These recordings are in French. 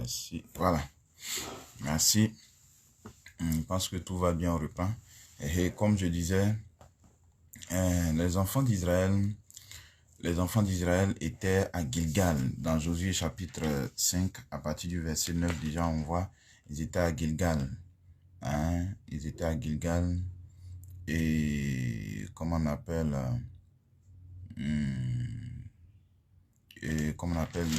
Merci. Voilà. Merci. Je pense que tout va bien, on reprend. Et comme je disais, les enfants d'Israël étaient à Gilgal. Dans Josué chapitre 5, à partir du verset 9, déjà on voit, ils étaient à Gilgal. Hein? Ils étaient à Gilgal. Et comment on appelle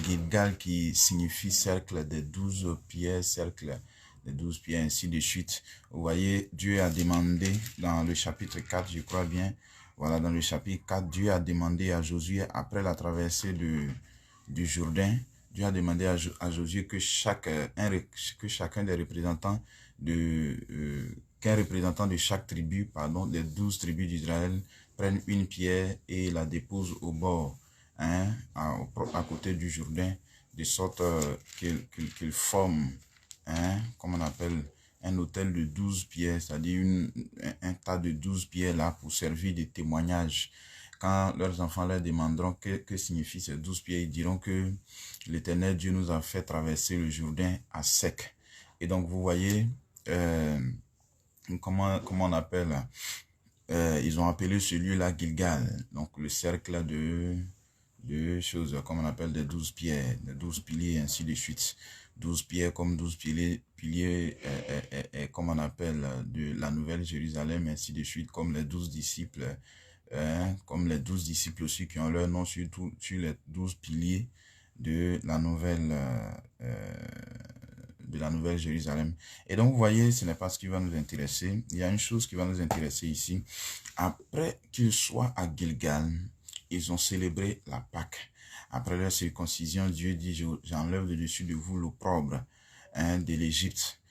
Gilgal qui signifie cercle des 12 pierres, cercle des 12 pierres, ainsi de suite. Vous voyez, Dieu a demandé dans le chapitre 4, je crois bien, voilà, dans le chapitre 4, Dieu a demandé à Josué, après la traversée du Jourdain, Dieu a demandé à Josué que chacun des représentants qu'un représentant de chaque tribu, des 12 tribus d'Israël, prenne une pierre et la dépose au bord, hein, à côté du Jourdain, de sorte qu'il forme, hein, comme on appelle, un autel de 12 pierres, c'est-à-dire un tas de 12 pierres là pour servir de témoignage. Quand leurs enfants leur demanderont que signifient ces 12 pierres, ils diront que l'Éternel Dieu nous a fait traverser le Jourdain à sec. Et donc vous voyez, comment on appelle, ils ont appelé celui-là Gilgal, donc le cercle de choses, comme on appelle des 12 pierres, des 12 piliers, ainsi de suite. 12 pierres comme 12 piliers comme on appelle, de la Nouvelle Jérusalem, ainsi de suite, comme les 12 disciples, comme les 12 disciples aussi qui ont leur nom sur les 12 piliers de la Nouvelle Jérusalem. Et donc, vous voyez, ce n'est pas ce qui va nous intéresser. Il y a une chose qui va nous intéresser ici. Après qu'ils soient à Gilgal, ils ont célébré la Pâque. Après leur circoncision, Dieu dit, j'enlève de dessus de vous l'opprobre, hein, de l'Égypte.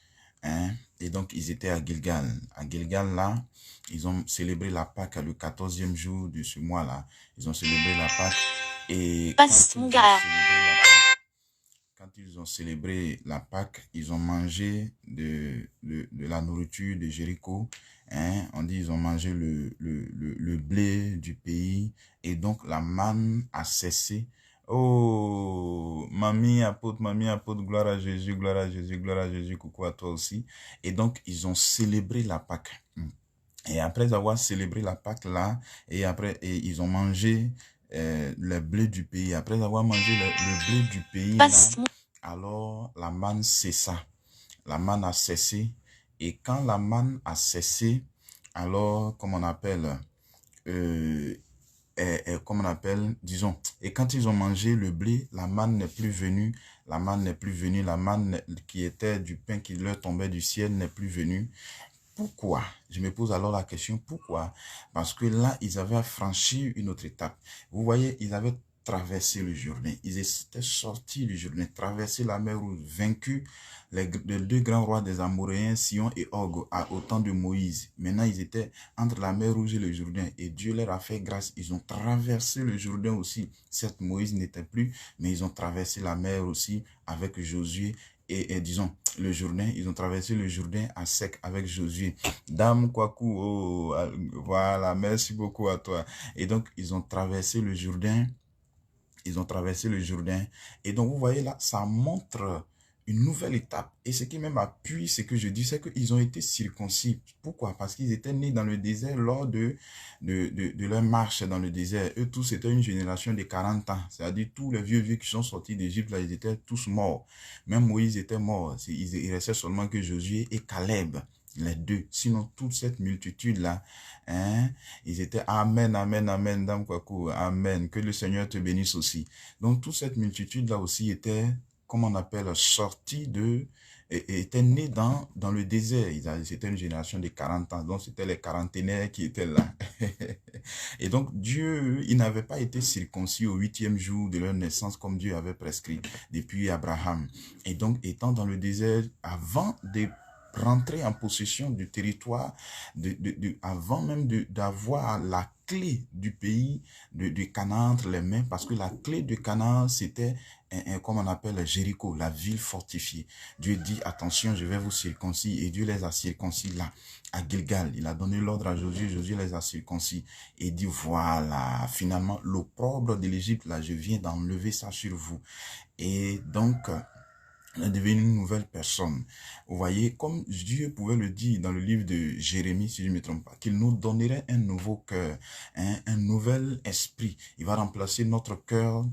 Hein. Et donc, ils étaient à Gilgal. À Gilgal, là, ils ont célébré la Pâque le 14e jour de ce mois-là. Ils ont célébré la Pâque. Et quand ils ont célébré la Pâque, ils ont mangé de la nourriture de Jéricho. Hein, on dit ils ont mangé le blé du pays. Et donc la manne a cessé. Oh, mamie apôtre, gloire à Jésus, coucou à toi aussi. Et donc ils ont célébré la Pâque. Et après avoir célébré la Pâque là, et ils ont mangé le blé du pays. Après avoir mangé le blé du pays là, alors la manne cessa. La manne a cessé. Et quand la manne a cessé, alors, comme on appelle, disons, et quand ils ont mangé le blé, la manne n'est plus venue. La manne n'est plus venue. La manne qui était du pain qui leur tombait du ciel n'est plus venue. Pourquoi? Je me pose alors la question, pourquoi? Parce que là, ils avaient franchi une autre étape. Vous voyez, ils avaient traversé le Jourdain. Ils étaient sortis du Jourdain, traversé la mer Rouge, vaincu les deux grands rois des Amoréens, Sion et Og, au temps de Moïse. Maintenant, ils étaient entre la mer Rouge et le Jourdain. Et Dieu leur a fait grâce. Ils ont traversé le Jourdain aussi. Certes, Moïse n'était plus, mais ils ont traversé la mer aussi avec Josué. Et disons, le Jourdain, ils ont traversé le Jourdain à sec avec Josué. Dame Kwaku, oh, voilà, merci beaucoup à toi. Et donc, ils ont traversé le Jourdain. Ils ont traversé le Jourdain. Et donc, vous voyez là, ça montre une nouvelle étape. Et ce qui même appuie ce que je dis, c'est qu'ils ont été circoncis. Pourquoi? Parce qu'ils étaient nés dans le désert lors de leur marche dans le désert. Eux tous, c'était une génération de 40 ans. C'est-à-dire tous les vieux qui sont sortis d'Égypte, là, ils étaient tous morts. Même Moïse était mort. Il restait seulement que Josué et Caleb. Les deux. Sinon, toute cette multitude-là, hein, ils étaient amen, amen, amen, dame Kwaku, amen. Que le Seigneur te bénisse aussi. Donc, toute cette multitude-là aussi était, comme on appelle, sortie était née dans le désert. C'était une génération de 40 ans. Donc, c'était les quarantenaires qui étaient là. Et donc, Dieu, il n'avait pas été circoncis au 8e jour de leur naissance comme Dieu avait prescrit depuis Abraham. Et donc, étant dans le désert, avant de rentrer en possession du territoire, avant même d'avoir la clé du pays de Canaan entre les mains, parce que la clé de Canaan, c'était, comme on appelle Jéricho, la ville fortifiée. Dieu dit, attention, je vais vous circoncis, et Dieu les a circoncis là, à Gilgal. Il a donné l'ordre à Josué, Josué les a circoncis, et dit, voilà, finalement, l'opprobre de l'Égypte, là, je viens d'enlever ça sur vous. Et donc, On est devenu une nouvelle personne. Vous voyez, comme Dieu pouvait le dire dans le livre de Jérémie, si je ne me trompe pas, qu'il nous donnerait un nouveau cœur, un nouvel esprit. Il va remplacer notre cœur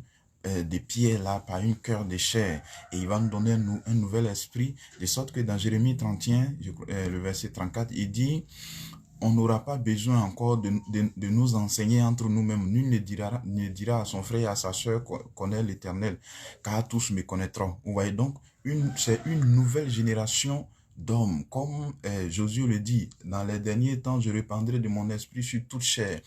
de pierre là par un cœur de chair. Et il va nous donner un nouvel esprit, de sorte que dans Jérémie 31, le verset 34, il dit: on n'aura pas besoin encore de nous enseigner entre nous-mêmes. Nul ne dira à son frère et à sa soeur qu'on est l'Éternel, car tous me connaîtront. Vous voyez donc, c'est une nouvelle génération d'hommes. Comme Josué le dit, dans les derniers temps, je répandrai de mon esprit sur toute chair.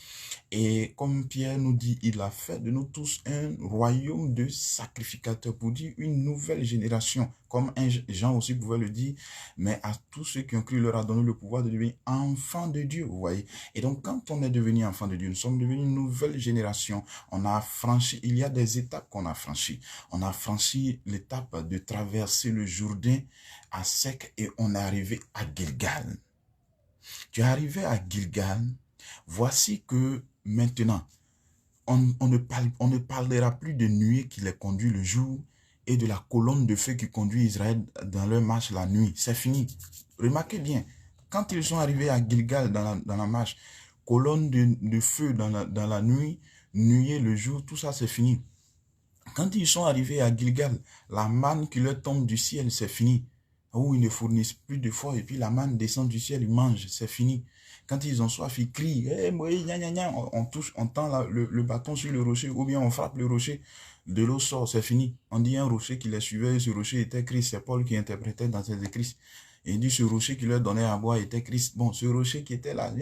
Et comme Pierre nous dit, il a fait de nous tous un royaume de sacrificateurs, pour dire une nouvelle génération. Comme Jean aussi pouvait le dire, mais à tous ceux qui ont cru, leur a donné le pouvoir de devenir enfants de Dieu, vous voyez. Et donc, quand on est devenu enfant de Dieu, nous sommes devenus une nouvelle génération. On a franchi, il y a des étapes qu'on a franchies. On a franchi l'étape de traverser le Jourdain à sec et on est arrivé à Gilgal. Tu es arrivé à Gilgal, voici que maintenant, on ne parlera plus de nuée qui les conduit le jour et de la colonne de feu qui conduit Israël dans leur marche la nuit. C'est fini. Remarquez bien, quand ils sont arrivés à Gilgal dans la marche, colonne de feu dans la nuit, nuée le jour, tout ça c'est fini. Quand ils sont arrivés à Gilgal, la manne qui leur tombe du ciel, c'est fini. Où ils ne fournissent plus de foi et puis la manne descend du ciel, ils mangent, c'est fini. Quand ils ont soif, ils crient, hey, on tend le bâton sur le rocher ou bien on frappe le rocher, de l'eau sort, c'est fini. On dit un rocher qui les suivait, ce rocher était Christ, c'est Paul qui interprétait dans ses écrits. Et il dit ce rocher qui leur donnait à boire était Christ. Bon, ce rocher qui était là,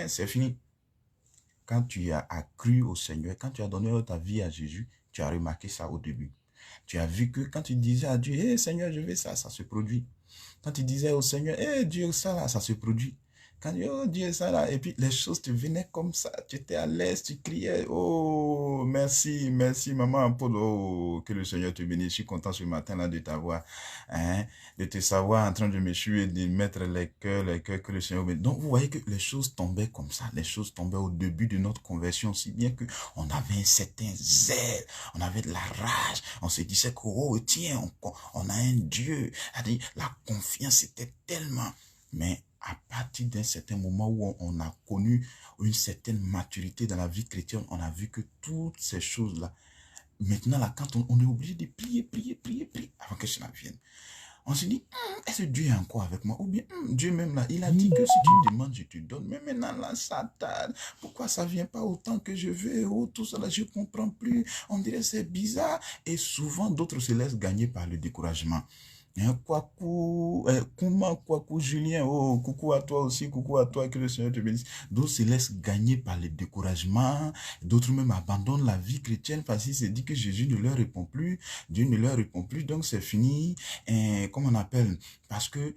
c'est fini. Quand tu as cru au Seigneur, quand tu as donné ta vie à Jésus, tu as remarqué ça au début. Tu as vu que quand tu disais à Dieu, hey, Seigneur, je veux ça, ça se produit. Quand tu disais au Seigneur, hey, Dieu, ça là, ça se produit. Quand tu dis, oh Dieu, ça là, et puis les choses te venaient comme ça, tu étais à l'aise, tu criais, oh, merci, merci, maman Paul, oh, que le Seigneur te bénisse. Je suis content ce matin-là de t'avoir, hein, de te savoir en train de me suivre et de mettre les cœurs que le Seigneur bénisse. Donc, vous voyez que les choses tombaient comme ça, les choses tombaient au début de notre conversion, si bien que on avait un certain zèle, on avait de la rage, on se disait que, oh, tiens, on a un Dieu, la confiance était tellement, mais à partir d'un certain moment où on a connu une certaine maturité dans la vie chrétienne, on a vu que toutes ces choses-là, maintenant, là, quand on est obligé de prier avant que cela vienne, on se dit, est-ce que Dieu est encore avec moi? Ou bien, Dieu même là, il a dit que si tu me demandes, je te donne. Mais maintenant, là, ça tarde. Pourquoi ça vient pas autant que je veux? Oh, tout ça là, je comprends plus. On dirait c'est bizarre. Et souvent, d'autres se laissent gagner par le découragement. Kwaku, Julien, oh, coucou à toi aussi, coucou à toi, que le Seigneur te bénisse. D'autres se laissent gagner par le découragement, d'autres même abandonnent la vie chrétienne parce qu'ils se disent que Jésus ne leur répond plus, Dieu ne leur répond plus, donc c'est fini. Et, comment on appelle? Parce que,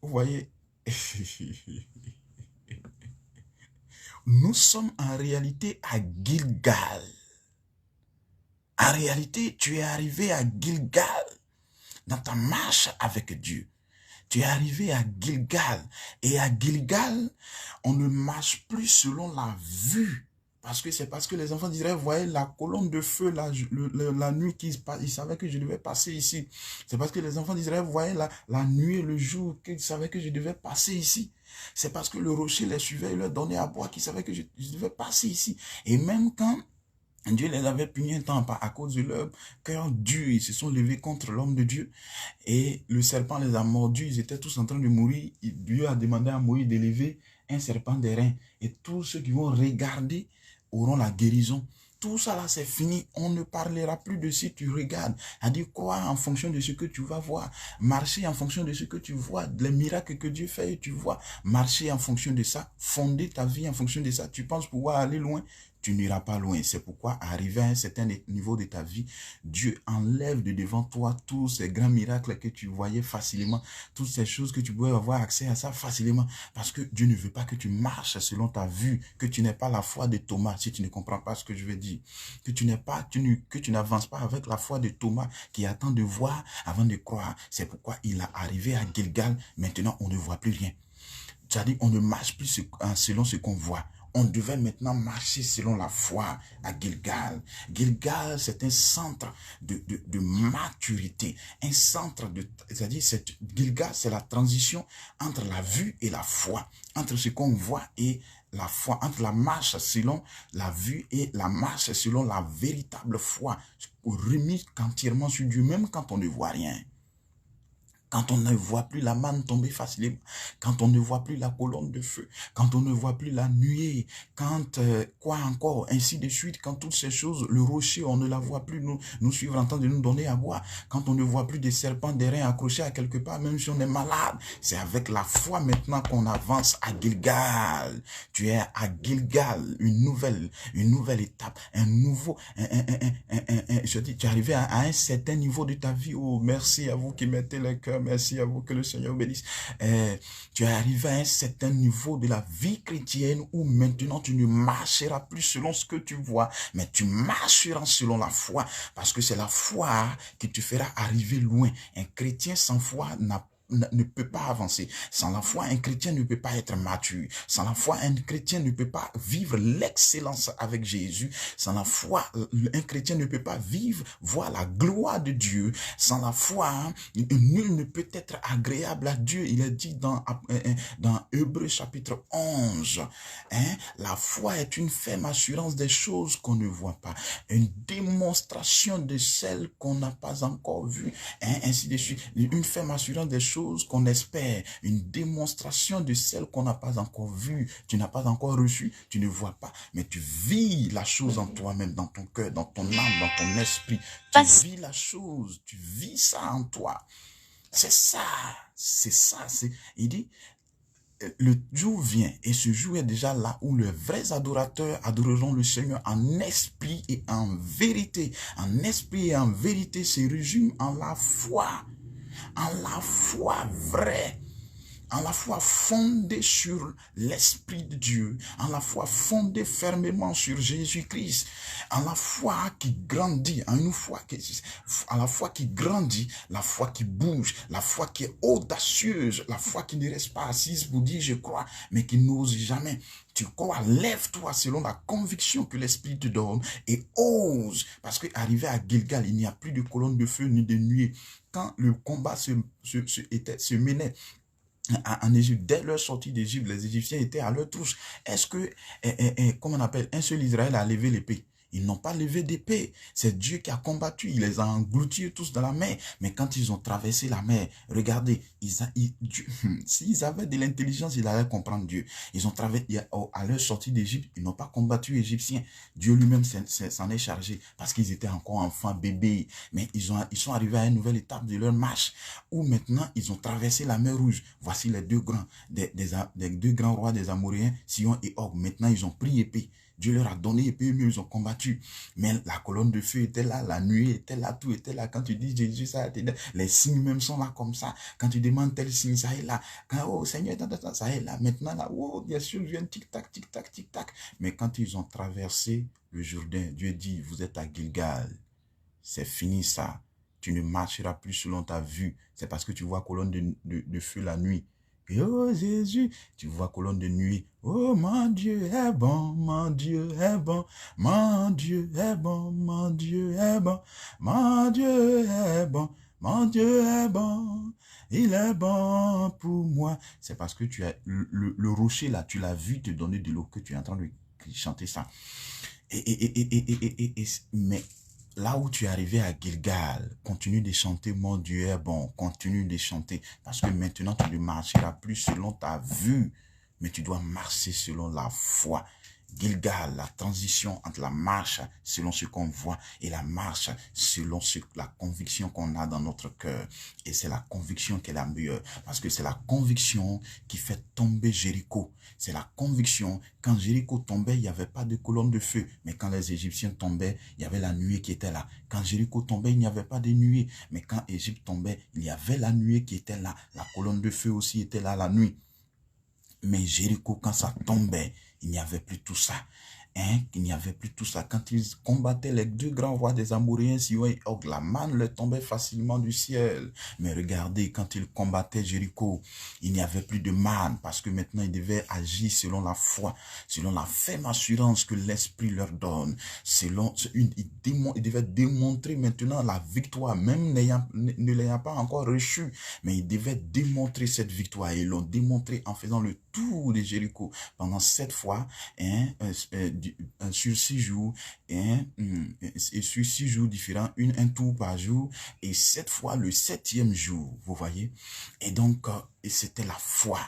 vous voyez, nous sommes en réalité à Gilgal. En réalité, tu es arrivé à Gilgal. Dans ta marche avec Dieu, tu es arrivé à Gilgal. Et à Gilgal, on ne marche plus selon la vue. Parce que c'est parce que les enfants d'Israël voyaient la colonne de feu la nuit qu'ils savaient que je devais passer ici. C'est parce que les enfants d'Israël voyaient la nuit et le jour qu'ils savaient que je devais passer ici. C'est parce que le rocher les suivait et leur donnait à boire qu'ils savaient que je devais passer ici. Et même quand Dieu les avait punis un temps à cause de leur cœur dur. Ils se sont levés contre l'homme de Dieu. Et le serpent les a mordus. Ils étaient tous en train de mourir. Dieu a demandé à Moïse d'élever un serpent d'airain. Et tous ceux qui vont regarder auront la guérison. Tout ça là, c'est fini. On ne parlera plus de si tu regardes. À dire quoi en fonction de ce que tu vas voir. Marcher en fonction de ce que tu vois. Les miracles que Dieu fait et tu vois. Marcher en fonction de ça. Fonder ta vie en fonction de ça. Tu penses pouvoir aller loin. Tu n'iras pas loin. C'est pourquoi, arrivé à un certain niveau de ta vie, Dieu enlève de devant toi tous ces grands miracles que tu voyais facilement, toutes ces choses que tu pouvais avoir accès à ça facilement, parce que Dieu ne veut pas que tu marches selon ta vue, que tu n'aies pas la foi de Thomas, si tu ne comprends pas ce que je veux dire, que tu n'avances pas avec la foi de Thomas qui attend de voir avant de croire. C'est pourquoi il est arrivé à Gilgal. Maintenant, on ne voit plus rien. C'est-à-dire, on ne marche plus selon ce qu'on voit. On devait maintenant marcher selon la foi à Gilgal. Gilgal, c'est un centre de maturité, un centre de... C'est-à-dire, Gilgal, c'est la transition entre la vue et la foi, entre ce qu'on voit et la foi, entre la marche selon la vue et la marche selon la véritable foi, remise entièrement sur Dieu, même quand on ne voit rien. Quand on ne voit plus la manne tomber facilement, quand on ne voit plus la colonne de feu, quand on ne voit plus la nuée, quand quoi encore, ainsi de suite, quand toutes ces choses, le rocher, on ne la voit plus nous suivre en train de nous donner à boire, quand on ne voit plus des serpents d'airain accrochés à quelque part, même si on est malade, c'est avec la foi maintenant qu'on avance à Gilgal. Tu es à Gilgal, une nouvelle étape, un nouveau, je dis, tu es arrivé à un certain niveau de ta vie. Oh, merci à vous qui mettez le cœur. Merci à vous, que le Seigneur bénisse. Tu es arrivé à un certain niveau de la vie chrétienne où maintenant tu ne marcheras plus selon ce que tu vois, mais tu marcheras selon la foi, parce que c'est la foi qui te fera arriver loin. Un chrétien sans foi ne peut pas avancer. Sans la foi, un chrétien ne peut pas être mature. Sans la foi, un chrétien ne peut pas vivre l'excellence avec Jésus. Sans la foi, un chrétien ne peut pas voir la gloire de Dieu. Sans la foi, nul ne peut être agréable à Dieu. Il est dit dans Hébreux chapitre 11. La foi est une ferme assurance des choses qu'on ne voit pas. Une démonstration de celles qu'on n'a pas encore vues. Ainsi de suite. Une ferme assurance des choses qu'on espère, une démonstration de celle qu'on n'a pas encore vue, tu n'as pas encore reçue, tu ne vois pas, mais tu vis la chose en toi-même, dans ton cœur, dans ton âme, dans ton esprit. Tu vis la chose, tu vis ça en toi. C'est ça. Il dit, le jour vient, et ce jour est déjà là où les vrais adorateurs adoreront le Seigneur en esprit et en vérité. En esprit et en vérité se résume en la foi. En la foi vraie, en la foi fondée sur l'Esprit de Dieu, en la foi fondée fermement sur Jésus-Christ, en la foi qui grandit, en la foi qui grandit, la foi qui bouge, la foi qui est audacieuse, la foi qui ne reste pas assise pour dire je crois, mais qui n'ose jamais. Tu crois, lève-toi selon la conviction que l'Esprit te donne et ose, parce qu'arrivé à Gilgal, il n'y a plus de colonne de feu ni de nuée. Quand le combat se menait en Égypte, dès leur sortie d'Égypte, les Égyptiens étaient à leur trousse. Est-ce que, comment on appelle, un seul Israël a levé l'épée? Ils n'ont pas levé d'épée. C'est Dieu qui a combattu. Il les a engloutis tous dans la mer. Mais quand ils ont traversé la mer, regardez, s'ils avaient de l'intelligence, ils allaient comprendre Dieu. Ils ont traversé, à leur sortie d'Égypte, ils n'ont pas combattu les Égyptiens. Dieu lui-même s'en est chargé parce qu'ils étaient encore enfants, bébés. Mais ils sont arrivés à une nouvelle étape de leur marche où maintenant, ils ont traversé la mer Rouge. Voici les deux grands, des deux grands rois des Amoréens, Sihon et Og. Maintenant, ils ont pris épée. Dieu leur a donné épée, mais ils ont combattu. Mais la colonne de feu était là, la nuée était là, tout était là. Quand tu dis Jésus, ça était là. Les signes même sont là comme ça. Quand tu demandes tel signe, ça est là. Quand, oh Seigneur, ça est là. Maintenant, là, oh, bien sûr, vient tic-tac, tic-tac, tic-tac. Mais quand ils ont traversé le Jourdain, Dieu dit, vous êtes à Gilgal. C'est fini ça. Tu ne marcheras plus selon ta vue. C'est parce que tu vois colonne de feu la nuit. Et oh Jésus, tu vois colonne de nuit. Oh mon Dieu est bon, mon Dieu est bon, mon Dieu est bon, mon Dieu est bon, mon Dieu est bon, mon Dieu est bon, il est bon pour moi. C'est parce que tu as le rocher là, tu l'as vu te donner de l'eau que tu es en train de chanter ça. Mais là où tu es arrivé à Gilgal, continue de chanter, mon Dieu est bon, continue de chanter, parce que maintenant tu ne marcheras plus selon ta vue, mais tu dois marcher selon la foi. Gilgal, la transition entre la marche selon ce qu'on voit et la marche selon la conviction qu'on a dans notre cœur. Et c'est la conviction qui est la meilleure, parce que c'est la conviction qui fait tomber Jéricho. C'est la conviction, quand Jéricho tombait, il n'y avait pas de colonne de feu, mais quand les Égyptiens tombaient, il y avait la nuée qui était là. Quand Jéricho tombait, il n'y avait pas de nuée, mais quand Égypte tombait, il y avait la nuée qui était là. La colonne de feu aussi était là la nuit. Mais Jéricho, quand ça tombait, il n'y avait plus tout ça. hein, il n'y avait plus tout ça. Quand ils combattaient les deux grands rois des Amoréens, Sihon et Og, la manne leur tombait facilement du ciel. Mais regardez, quand ils combattaient Jéricho, il n'y avait plus de manne parce que maintenant ils devaient agir selon la foi, selon la ferme assurance que l'Esprit leur donne. Ils devaient démontrer maintenant la victoire, même ne l'ayant pas encore reçue, mais ils devaient démontrer cette victoire. Et ils l'ont démontré en faisant le tour de Jéricho pendant 7 fois, hein, sur 6 jours, hein, et sur 6 jours différents, un tour par jour, et 7 fois le 7e jour, vous voyez. Et donc, et c'était la foi.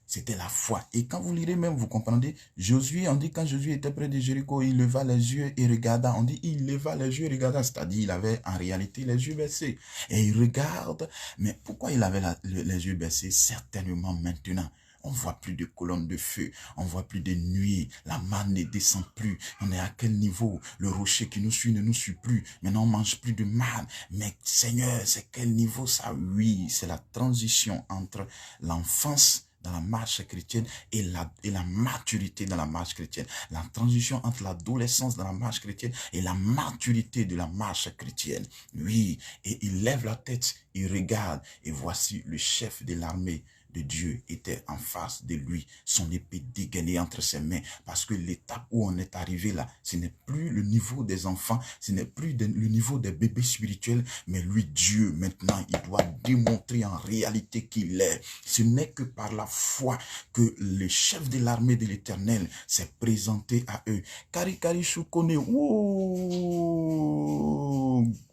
C'était la foi. Et quand vous lirez même, vous comprendrez, Josué, on dit quand Josué était près de Jéricho, il leva les yeux et regarda. On dit il leva les yeux et regarda, c'est-à-dire il avait en réalité les yeux baissés. Et il regarde, mais pourquoi il avait les yeux baissés? Certainement maintenant. On ne voit plus de colonnes de feu, on ne voit plus de nuées, la manne ne descend plus. On est à quel niveau? Le rocher qui nous suit ne nous suit plus. Maintenant, on ne mange plus de manne. Mais Seigneur, c'est quel niveau ça? Oui, c'est la transition entre l'enfance dans la marche chrétienne et la maturité dans la marche chrétienne. La transition entre l'adolescence dans la marche chrétienne et la maturité de la marche chrétienne. Oui, et il lève la tête, il regarde, et voici le chef de l'armée de Dieu était en face de lui, son épée dégainée entre ses mains, parce que l'étape où on est arrivé là, ce n'est plus le niveau des enfants, ce n'est plus le niveau des bébés spirituels, mais lui, Dieu, maintenant, il doit démontrer en réalité qu'il est. Ce n'est que par la foi que le chef de l'armée de l'Éternel s'est présenté à eux. Kari Choukone,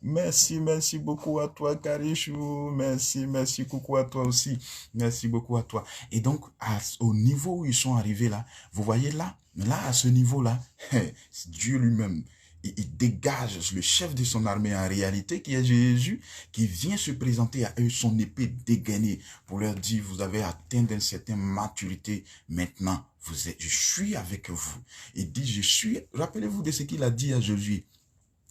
merci beaucoup à toi, Karichou, merci, coucou à toi aussi, merci beaucoup à toi. Et donc, au niveau où ils sont arrivés là, vous voyez là à ce niveau-là, Dieu lui-même, il dégage le chef de son armée en réalité, qui est Jésus, qui vient se présenter à eux, son épée dégainée, pour leur dire, vous avez atteint une certaine maturité, maintenant, je suis avec vous. Il dit, rappelez-vous de ce qu'il a dit à Josué.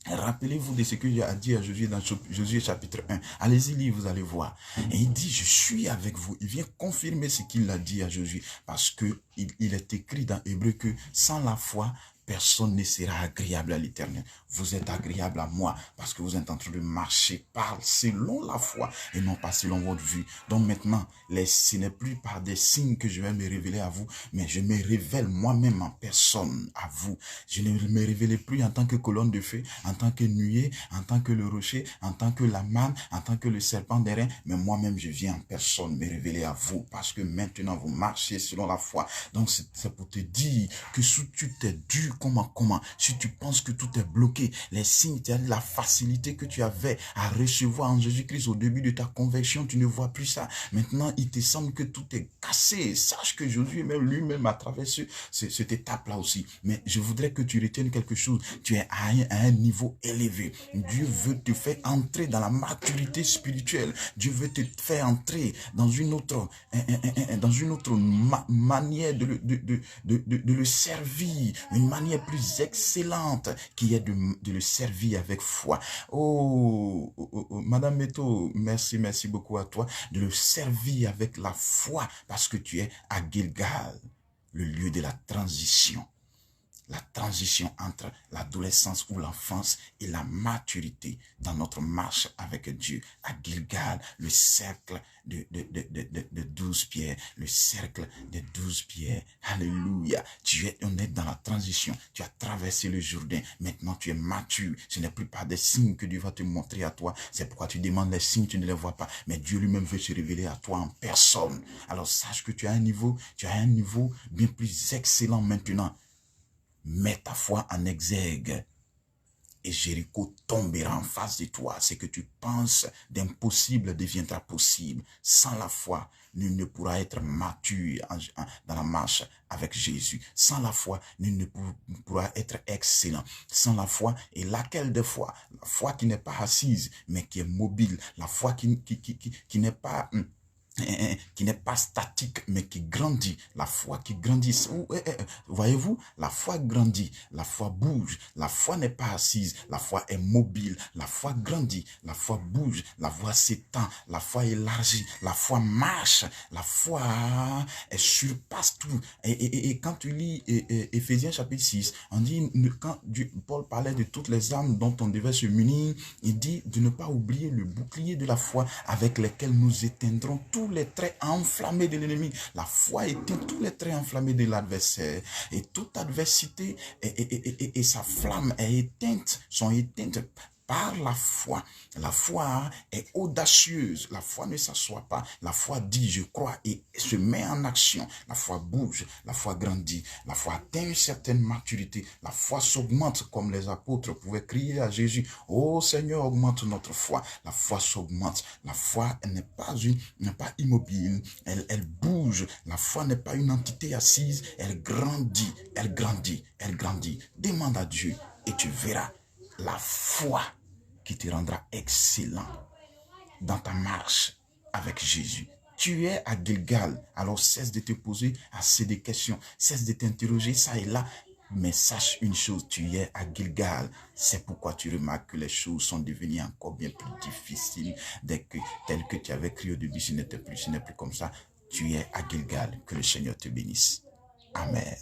Rappelez-vous de ce que j'ai dit à Josué dans Josué chapitre 1. Allez-y lire, vous allez voir. Et il dit, je suis avec vous. Il vient confirmer ce qu'il a dit à Josué. Parce que il est écrit dans Hébreu que sans la foi, personne ne sera agréable à l'Éternel. Vous êtes agréable à moi parce que vous êtes en train de marcher selon la foi et non pas selon votre vue. Donc maintenant, ce n'est plus par des signes que je vais me révéler à vous, mais je me révèle moi-même en personne à vous. Je ne me révèle plus en tant que colonne de feu, en tant que nuée, en tant que le rocher, en tant que la manne, en tant que le serpent d'airain, mais moi-même je viens en personne me révéler à vous parce que maintenant vous marchez selon la foi. Donc c'est pour te dire que si tu t'es dur, comment, si tu penses que tout est bloqué, les signes, la facilité que tu avais à recevoir en Jésus-Christ au début de ta conversion, tu ne vois plus ça. Maintenant, il te semble que tout est cassé. Sache que Jésus lui-même a traversé cette étape-là aussi. Mais je voudrais que tu retiennes quelque chose. Tu es à un niveau élevé. Dieu veut te faire entrer dans la maturité spirituelle. Dieu veut te faire entrer dans une autre manière de le servir, une manière plus excellente qui est de le servir avec foi. Madame Meto, merci beaucoup à toi de le servir avec la foi parce que tu es à Gilgal, le lieu de la transition. La transition entre l'adolescence ou l'enfance et la maturité dans notre marche avec Dieu. À Gilgal, le cercle de 12 pierres. Le cercle de 12 pierres. Alléluia. On est dans la transition. Tu as traversé le Jourdain. Maintenant, tu es mature. Ce n'est plus par des signes que Dieu va te montrer à toi. C'est pourquoi tu demandes les signes, tu ne les vois pas. Mais Dieu lui-même veut se révéler à toi en personne. Alors, sache que tu as un niveau bien plus excellent maintenant. Mets ta foi en exergue et Jéricho tombera en face de toi. Ce que tu penses d'impossible deviendra possible. Sans la foi, nul ne pourra être mature dans la marche avec Jésus. Sans la foi, nul ne pourra être excellent. Sans la foi, et laquelle de foi? La foi qui n'est pas assise, mais qui est mobile. La foi qui n'est pas qui n'est pas statique, mais qui grandit. La foi qui grandit. Voyez-vous, la foi grandit, la foi bouge, la foi n'est pas assise, la foi est mobile, la foi grandit, la foi bouge, la foi s'étend, la foi élargit, la foi marche, la foi elle surpasse tout. Et quand tu lis Éphésiens chapitre 6, on dit, quand Paul parlait de toutes les armes dont on devait se munir, il dit de ne pas oublier le bouclier de la foi avec lesquels nous éteindrons tous les traits enflammés de l'ennemi. La foi éteint tous les traits enflammés de l'adversaire. Et toute adversité et sa flamme est éteinte, sont éteintes par la foi. La foi est audacieuse. La foi ne s'assoit pas. La foi dit, je crois, et se met en action. La foi bouge. La foi grandit. La foi atteint une certaine maturité. La foi s'augmente comme les apôtres pouvaient crier à Jésus. Oh Seigneur, augmente notre foi. La foi s'augmente. La foi n'est pas immobile. Elle bouge. La foi n'est pas une entité assise. Elle grandit. Elle grandit. Elle grandit. Demande à Dieu et tu verras la foi qui te rendra excellent dans ta marche avec Jésus. Tu es à Gilgal, alors cesse de te poser assez de questions, cesse de t'interroger ça et là, mais sache une chose, tu es à Gilgal. C'est pourquoi tu remarques que les choses sont devenues encore bien plus difficiles tel que tu avais cru au début, ce n'est plus comme ça. Tu es à Gilgal, que le Seigneur te bénisse. Amen.